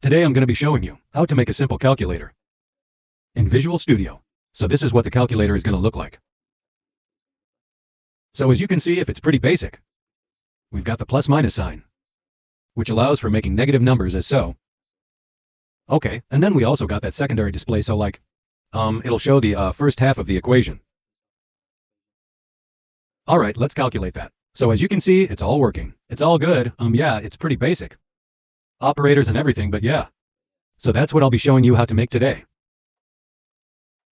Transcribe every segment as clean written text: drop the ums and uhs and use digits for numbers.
Today I'm going to be showing you how to make a simple calculator in Visual Studio. So this is what the calculator is going to look like. So as you can see, if it's pretty basic, we've got the plus minus sign, which allows for making negative numbers as so. Okay, and then we also got that secondary display, so like, it'll show the first half of the equation. All right, let's calculate that. So as you can see, it's all working. It's all good. Yeah, it's pretty basic. Operators and everything, but yeah. So that's what I'll be showing you how to make today.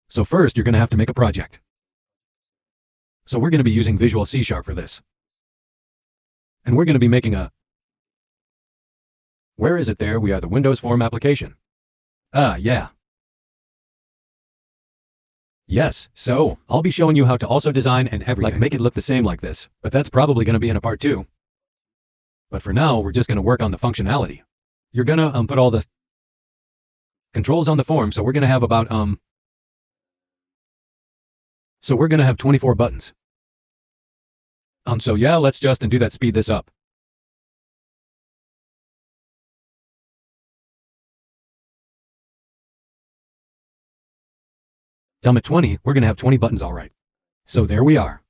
So first, you're going to have to make a project. So we're going to be using Visual C# for this. And we're going to be making a... Where is it there? We are the Windows Form application. Yeah. Yes, so I'll be showing you how to also design and everything. Like make it look the same like this, but that's probably going to be in a part 2. But for now, we're just going to work on the functionality. You're going to put all the controls on the form, so we're going to have about so we're going to have 24 buttons. So yeah, let's just do that, speed this up. At 20, we're going to have 20 buttons, all right. So there we are.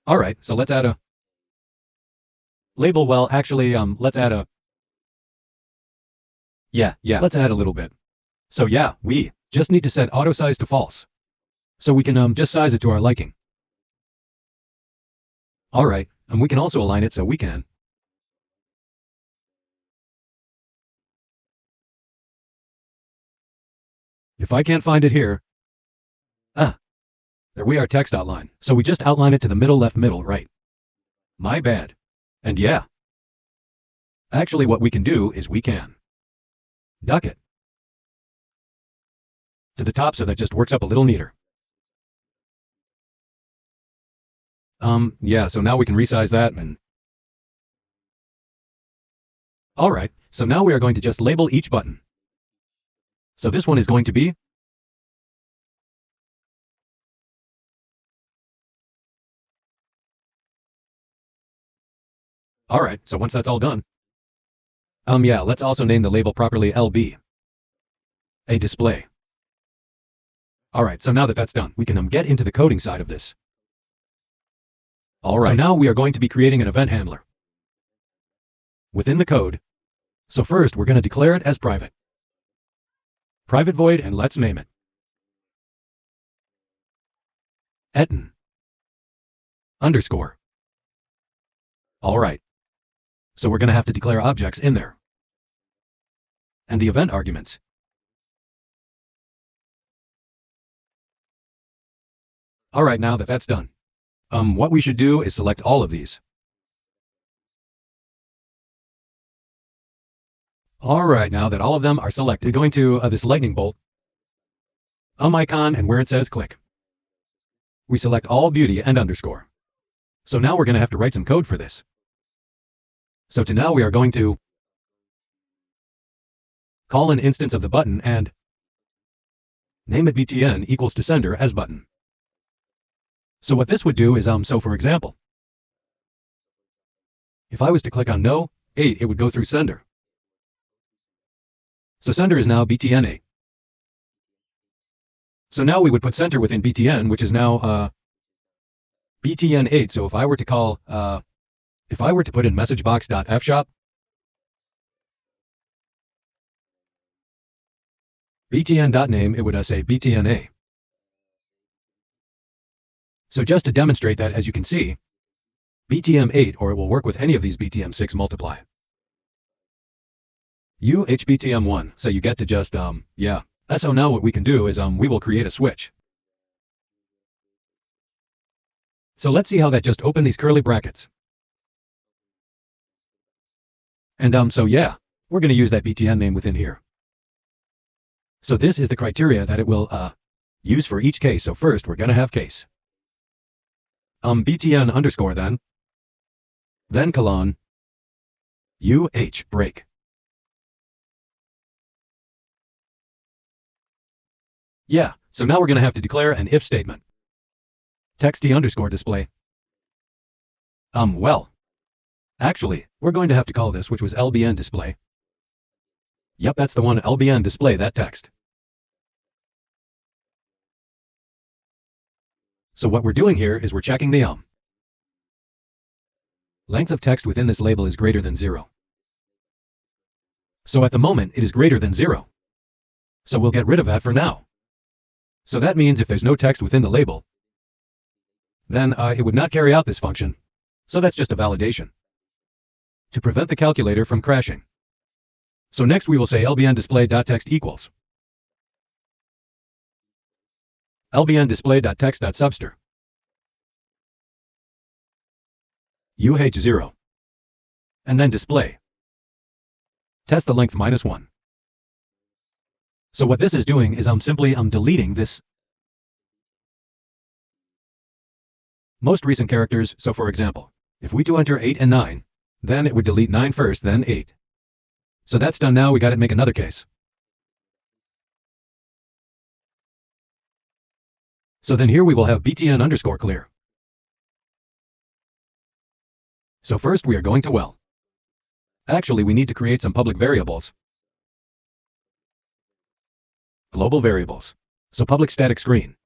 All right, so let's add a label. Well, actually, let's add a... Yeah, let's add a little bit. So yeah, we just need to set auto size to false. So we can just size it to our liking. All right, and we can also align it so we can. If I can't find it here, there we are, text outline. So we just outline it to the middle left, middle right. My bad. And yeah. Actually, what we can do is we can duck it to the top so that just works up a little neater. Yeah, so now we can resize that and... All right, so now we are going to just label each button. So this one is going to be all right, so once that's all done, yeah, let's also name the label properly LB, a display. All right, so now that that's done, we can get into the coding side of this. All right, so now we are going to be creating an event handler within the code. So first, we're going to declare it as private. Private void, and let's name it etten underscore. All right. So we're going to have to declare objects in there and the event arguments. All right, now that that's done, what we should do is select all of these. All right, now that all of them are selected, going to this lightning bolt icon, and where it says click, we select all beauty and underscore. So now we're going to have to write some code for this. So to now we are going to call an instance of the button and name it btn equals to sender as button. So what this would do is, so for example, if I was to click on no 8, it would go through sender. So sender is now btn 8. So now we would put center within btn, which is now btn 8. So if I were to call, if I were to put in messagebox.fshop, btn.name, it would say btna. So just to demonstrate that, as you can see, btm8, or it will work with any of these btm6 multiply. btm1, so you get to just, yeah. So now what we can do is, we will create a switch. So let's see how that just opened these curly brackets. And so yeah, we're going to use that btn name within here. So this is the criteria that it will use for each case. So first we're going to have case btn underscore then colon break. Yeah, so now we're going to have to declare an if statement. Text t underscore display. Well, Actually, we're going to have to call this, which was LBN display. Yep, that's the one, LBN display that text. So what we're doing here is we're checking the length of text within this label is greater than 0. So at the moment, it is greater than 0. So we'll get rid of that for now. So that means if there's no text within the label, then it would not carry out this function. So that's just a validation to prevent the calculator from crashing. So next we will say lbn display.text equals lbn display.text.subster uh0 and then display test the length -1. So what this is doing is simply deleting this most recent characters. So for example, if we to enter 8 and 9, then it would delete 9 first, then 8. So that's done now. We got to make another case. So then here we will have btn underscore clear. So first we are going to actually we need to create some public variables. Global variables. So public static screen.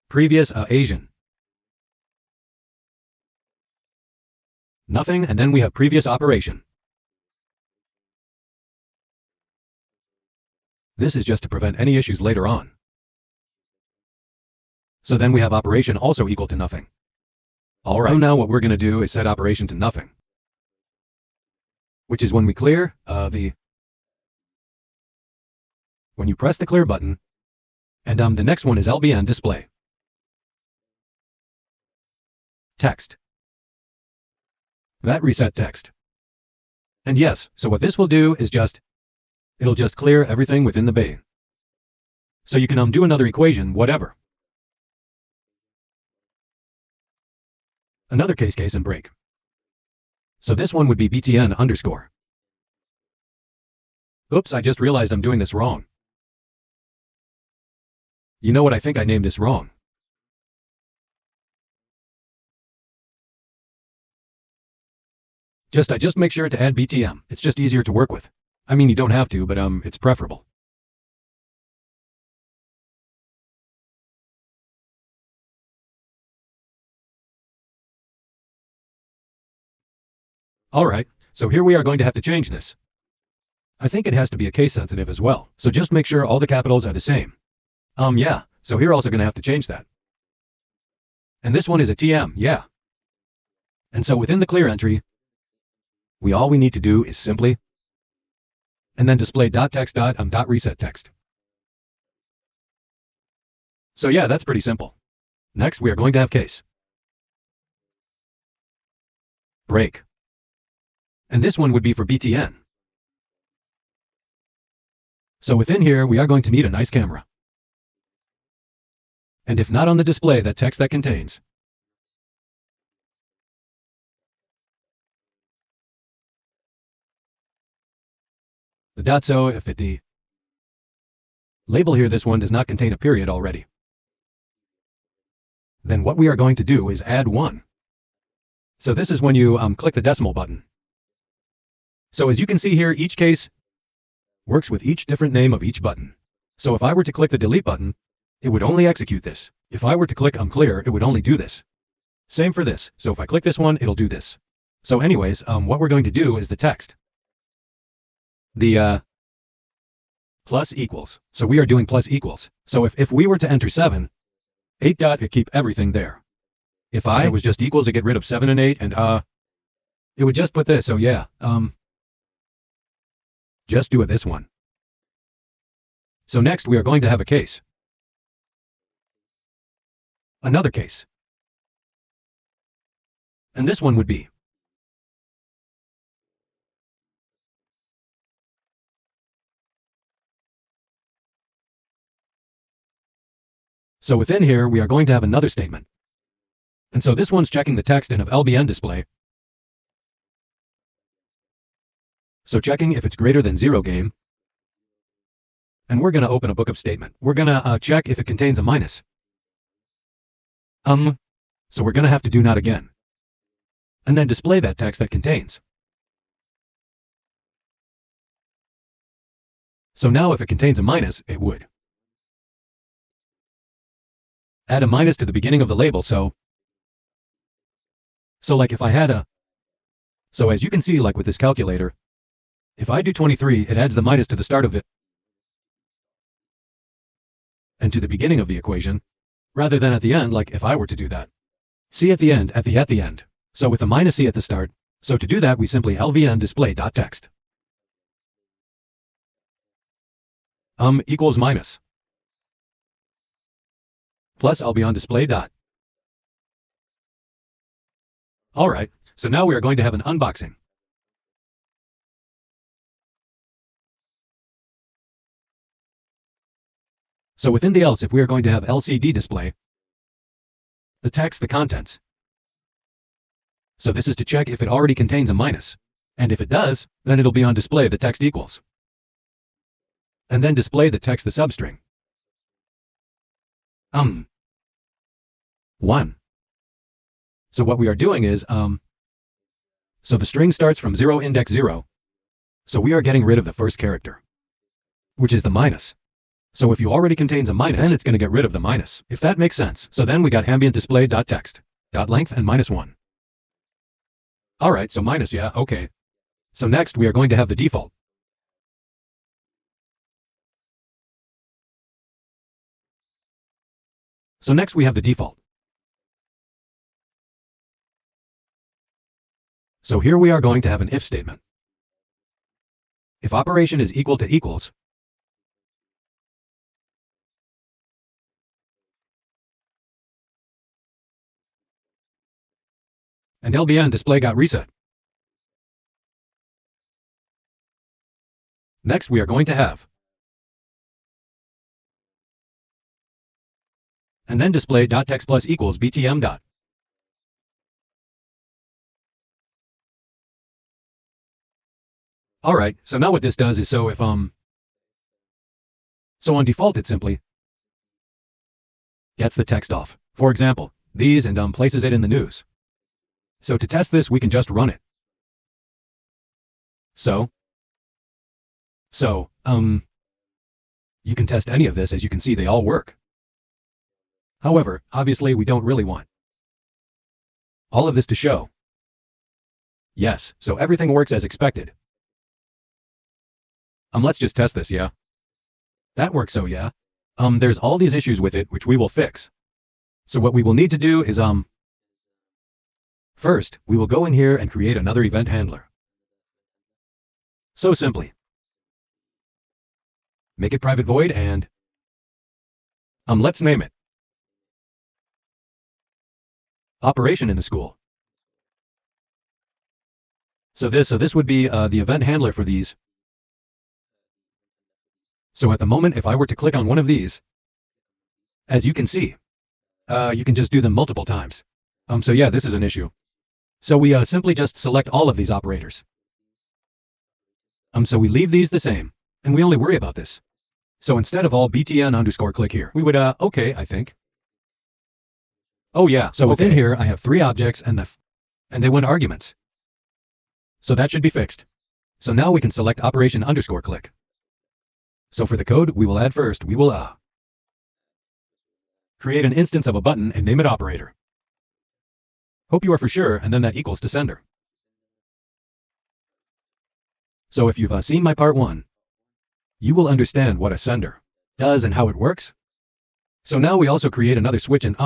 Previous Asian. Nothing, and then we have previous operation. This is just to prevent any issues later on. So then we have operation also equal to nothing. All right. So now what we're going to do is set operation to nothing, which is when we clear when you press the clear button, and the next one is lbn display text. That reset text. And yes, so what this will do is it'll just clear everything within the bay. So you can do another equation, whatever. Another case and break. So this one would be btn underscore. Oops, I just realized I'm doing this wrong. You know what, I think I named this wrong. I just make sure to add btm. It's just easier to work with. I mean, you don't have to, but it's preferable. All right, so here we are going to have to change this. I think it has to be a case sensitive as well. So just make sure all the capitals are the same. Yeah, so here also going to have to change that. And this one is a TM, yeah. And so within the clear entry, all we need to do is simply, and then display .text .reset text. So yeah, that's pretty simple. Next, we are going to have case. Break. And this one would be for btn. So within here, we are going to need a nice camera. And if not on the display, that text that contains. The dot, so if the label here, this one does not contain a period already, then what we are going to do is add 1. So this is when you click the decimal button. So as you can see here, each case works with each different name of each button. So if I were to click the delete button, it would only execute this. If I were to click clear, it would only do this. Same for this. So if I click this one, it'll do this. So anyways, what we're going to do is the text. The plus equals. So we are doing plus equals. So if we were to enter 7, 8 dot, it keep everything there. If it was just equals, it get rid of 7 and 8, and it would just put this. So yeah, just do it this one. So next we are going to have a case. Another case. And this one would be so within here, we are going to have another statement. And so this one's checking the text in of lbn display. So checking if it's greater than 0 game. And we're going to open a book of statement. We're going to check if it contains a minus. So we're going to have to do not again. and then display that text that contains. So now if it contains a minus, it would add a minus to the beginning of the label. So like if I had a, so as you can see, like with this calculator, if I do 23, it adds the minus to the start of it and to the beginning of the equation, rather than at the end, like if I were to do that. C at the end, at the end. So with a minus C at the start. So to do that, we simply lvn display.text. Equals minus. Plus I'll be on display dot. Alright, so now we are going to have an unboxing. So within the else, if we are going to have LCD display, the text, the contents. So this is to check if it already contains a minus. And if it does, then it'll be on display the text equals. And then display the text, the substring. 1. So what we are doing is, so the string starts from 0 index 0. So we are getting rid of the first character, which is the minus. So if you already contains a minus, then it's going to get rid of the minus, if that makes sense. So then we got ambient display.text, .length and -1. Alright, so minus, yeah, okay. So next we are going to have the default. So next we have the default. So here we are going to have an if statement. If operation is equal to equals, and LBN display got reset. Next we are going to have, and then display.text plus equals btm dot. Alright, so now what this does is, so if, so on default it simply gets the text off. For example, these, and places it in the news. So to test this, we can just run it. So, you can test any of this. As you can see, they all work. However, obviously we don't really want all of this to show. Yes, so everything works as expected. Let's just test this, yeah? That works, so yeah. There's all these issues with it, which we will fix. So what we will need to do is, first, we will go in here and create another event handler. So simply, make it private void and, let's name it operation in the school. So this would be the event handler for these. So at the moment, if I were to click on one of these, as you can see, you can just do them multiple times. So yeah, this is an issue. So we simply just select all of these operators. So we leave these the same, and we only worry about this. So instead of all btn underscore click here, we would, okay, I think. Oh yeah, so within here, I have 3 objects and they went arguments. So that should be fixed. So now we can select operation underscore click. So for the code, we will add first, we will, create an instance of a button and name it operator. Hope you are for sure, and then that equals to sender. So if you've seen my part 1, you will understand what a sender does and how it works. So now we also create another switch and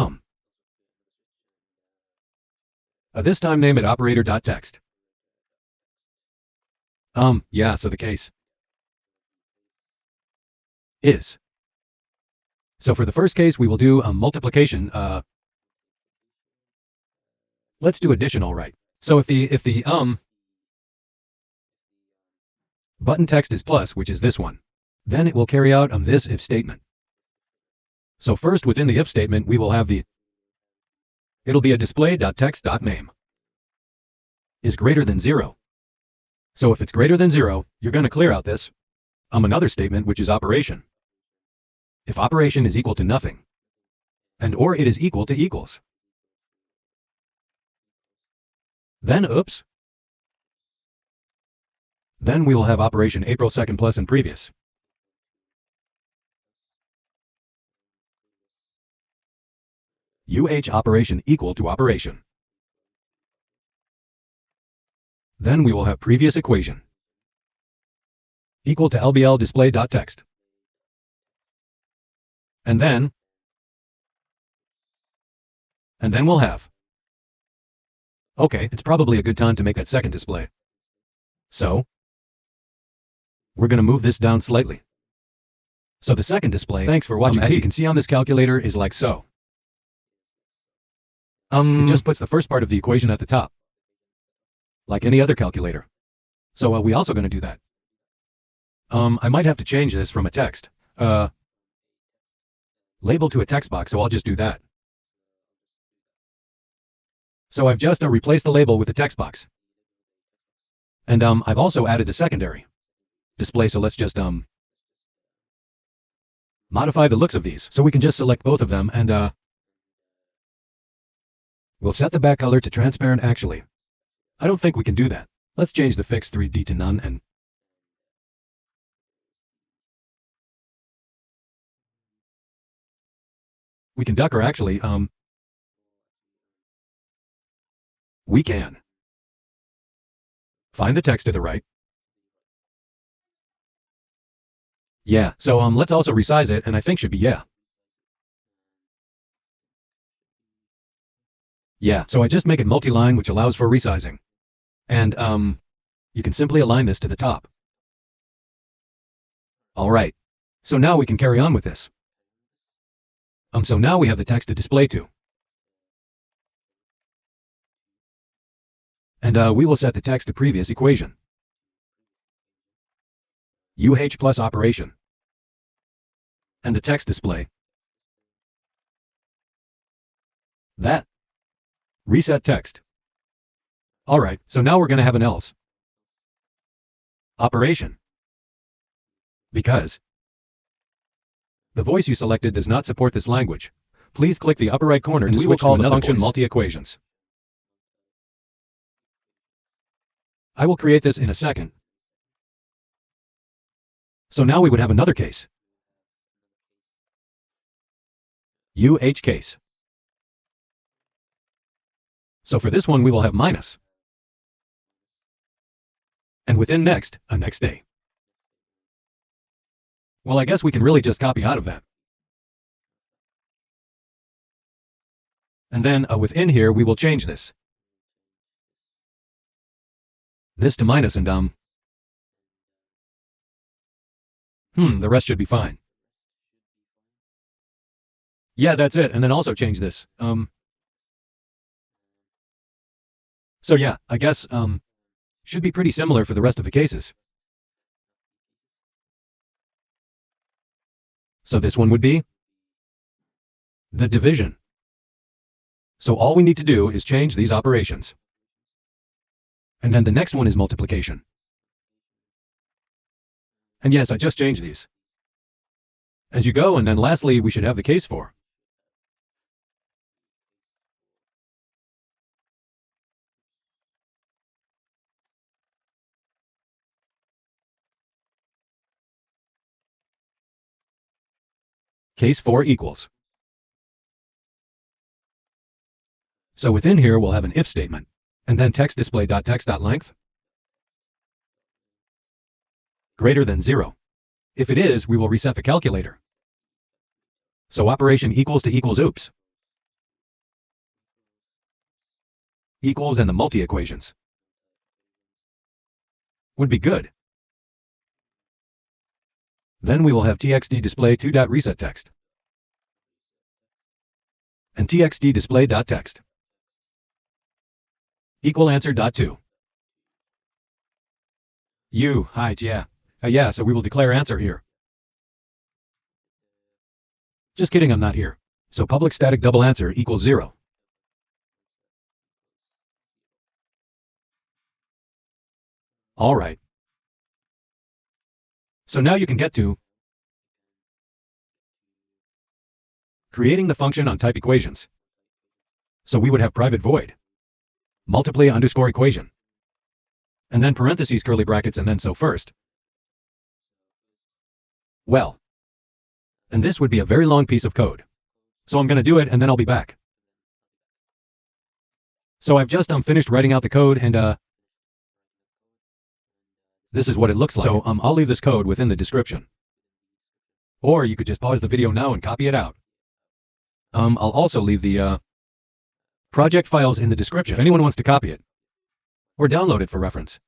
this time name it operator.text. Yeah, so the case is. So for the first case, we will do multiplication. Let's do addition, all right. So if the button text is plus, which is this one, then it will carry out this if statement. So first within the if statement, we will have it'll be a display.text.name is greater than 0. So if it's greater than 0, you're going to clear out this another statement, which is operation. If operation is equal to nothing, and or it is equal to equals, Then oops. Then we will have operation April 2nd plus and previous. operation equal to operation. Then we will have previous equation equal to LBL display.text. And then we'll have. Okay, it's probably a good time to make that second display. So we're going to move this down slightly. So the second display, thanks for watching, as you can see on this calculator, is like so. It just puts the first part of the equation at the top, like any other calculator. So we also going to do that. I might have to change this from a text label to a text box, so I'll just do that. So I've just replaced the label with the text box. And I've also added the secondary display, so let's just modify the looks of these. So we can just select both of them and we'll set the back color to transparent actually. I don't think we can do that. Let's change the fixed 3D to none and we can duck, or actually, we can find the text to the right. Yeah, so let's also resize it, and I think should be yeah. Yeah, so I just make it multi-line, which allows for resizing. And you can simply align this to the top. All right, so now we can carry on with this. So now we have the text to display to. And we will set the text to previous equation. plus operation. And the text display. That. Reset text. All right, so now we're going to have an else operation. Because the voice you selected does not support this language. Please click the upper right corner and we will call the function multi-equations. I will create this in a second. So now we would have another case. case. So for this one we will have minus. And within next, a next day. Well, I guess we can really just copy out of that. And then within here we will change this. This to minus and the rest should be fine. Yeah, that's it. And then also change this. So yeah, I guess should be pretty similar for the rest of the cases. So this one would be the division. So all we need to do is change these operations. And then the next one is multiplication. And yes, I just changed these as you go, and then lastly we should have the case for. Case 4 equals. So within here we'll have an if statement, and then text display.text.length greater than 0. If it is, we will reset the calculator. So operation equals to equals oops. Equals and the multi-equations would be good. Then we will have txt display 2.reset text and txt display.text equal answer.2. Height, yeah. Yeah, so we will declare answer here. Just kidding, I'm not here. So public static double answer equals 0. All right. So now you can get to creating the function on type equations. So we would have private void multiply underscore equation. And then parentheses, curly brackets, and then so first. Well. And this would be a very long piece of code. So I'm going to do it and then I'll be back. So I've just finished writing out the code and this is what it looks like. So I'll leave this code within the description. Or you could just pause the video now and copy it out. I'll also leave the project files in the description if anyone wants to copy it or download it for reference.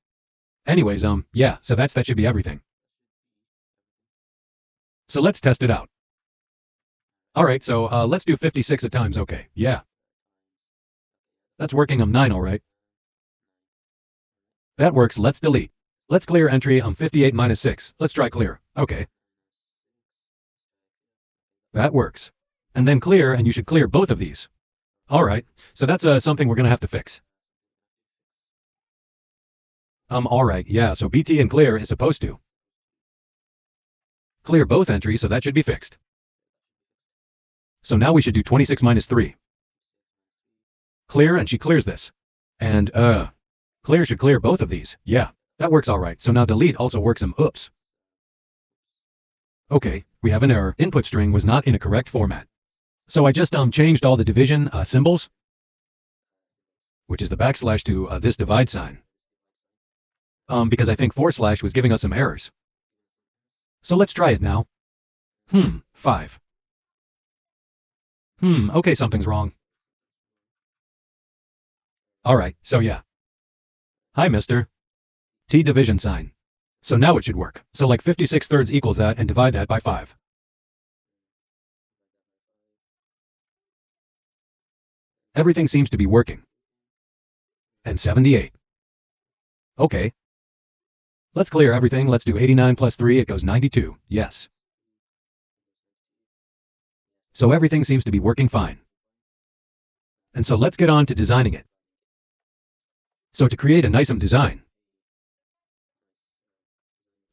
Anyways, yeah, so that should be everything. So let's test it out. Alright, so let's do 56 at times, okay, yeah. That's working, 9, alright. That works, let's delete. Let's clear entry, 58 minus 6. Let's try clear, okay. That works. And then clear, and you should clear both of these. Alright, so that's something we're gonna have to fix. Alright, yeah, so BT and clear is supposed to clear both entries, so that should be fixed. So now we should do 26 minus 3. Clear, and she clears this. And, clear should clear both of these, yeah. That works alright, so now delete also works, oops. Okay, we have an error. Input string was not in a correct format. So I just changed all the division symbols, which is the backslash to this divide sign. Because I think / was giving us some errors. So let's try it now. 5. Okay, something's wrong. Alright, so yeah. Hi, mister. T division sign. So now it should work. So like 56/3 equals that and divide that by 5. Everything seems to be working. And 78. Okay. Let's clear everything. Let's do 89 plus 3. It goes 92. Yes. So everything seems to be working fine. And so let's get on to designing it. So to create a nice design,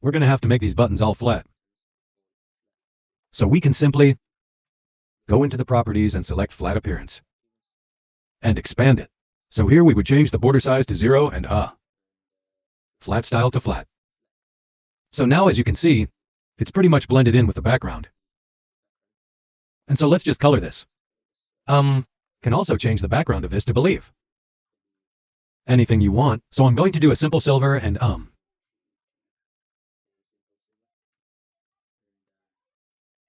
we're going to have to make these buttons all flat. So we can simply go into the properties and select flat appearance and expand it. So here we would change the border size to 0 and flat style to flat. So now as you can see, it's pretty much blended in with the background. And so let's just color this. Can also change the background of this to believe. Anything you want. So I'm going to do a simple silver and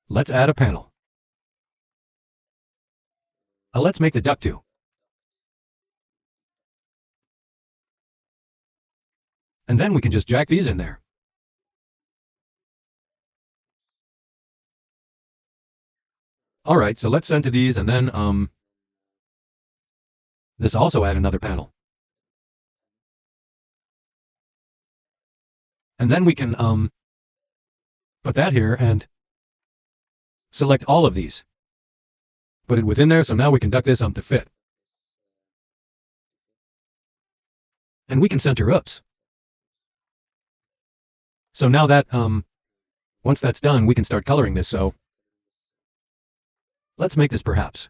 let's add a panel. Let's make the duck too. And then we can just jack these in there. Alright, so let's send to these and then this also add another panel. And then we can put that here and select all of these. Put it within there, so now we can duck this to fit. And we can center oops. So now that once that's done, we can start coloring this, so let's make this perhaps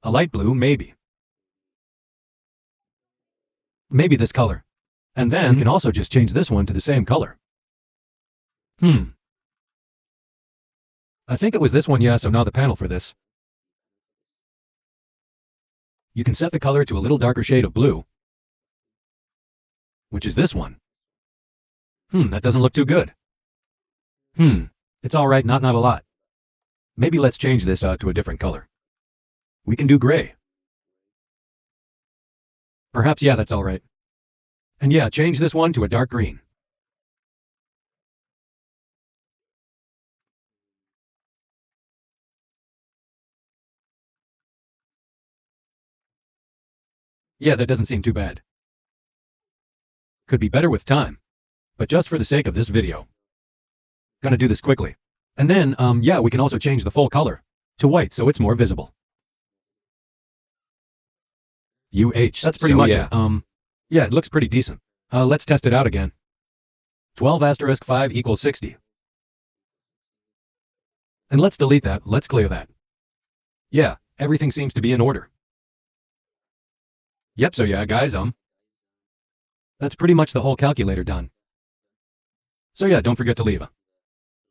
a light blue, maybe. Maybe this color. And then we can also just change this one to the same color. I think it was this one, yeah, so now the panel for this. You can set the color to a little darker shade of blue, which is this one. That doesn't look too good. It's alright, not a lot. Maybe let's change this to a different color. We can do gray. Perhaps, yeah, that's alright. And yeah, change this one to a dark green. Yeah, that doesn't seem too bad. Could be better with time. But just for the sake of this video, gonna do this quickly. And then, yeah, we can also change the full color to white so it's more visible. That's pretty much it. Yeah, it looks pretty decent. Let's test it out again. 12*5 equals 60. And let's delete that, let's clear that. Yeah, everything seems to be in order. Yep, so yeah, guys, that's pretty much the whole calculator done. So yeah, don't forget to leave a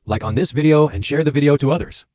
like on this video and share the video to others.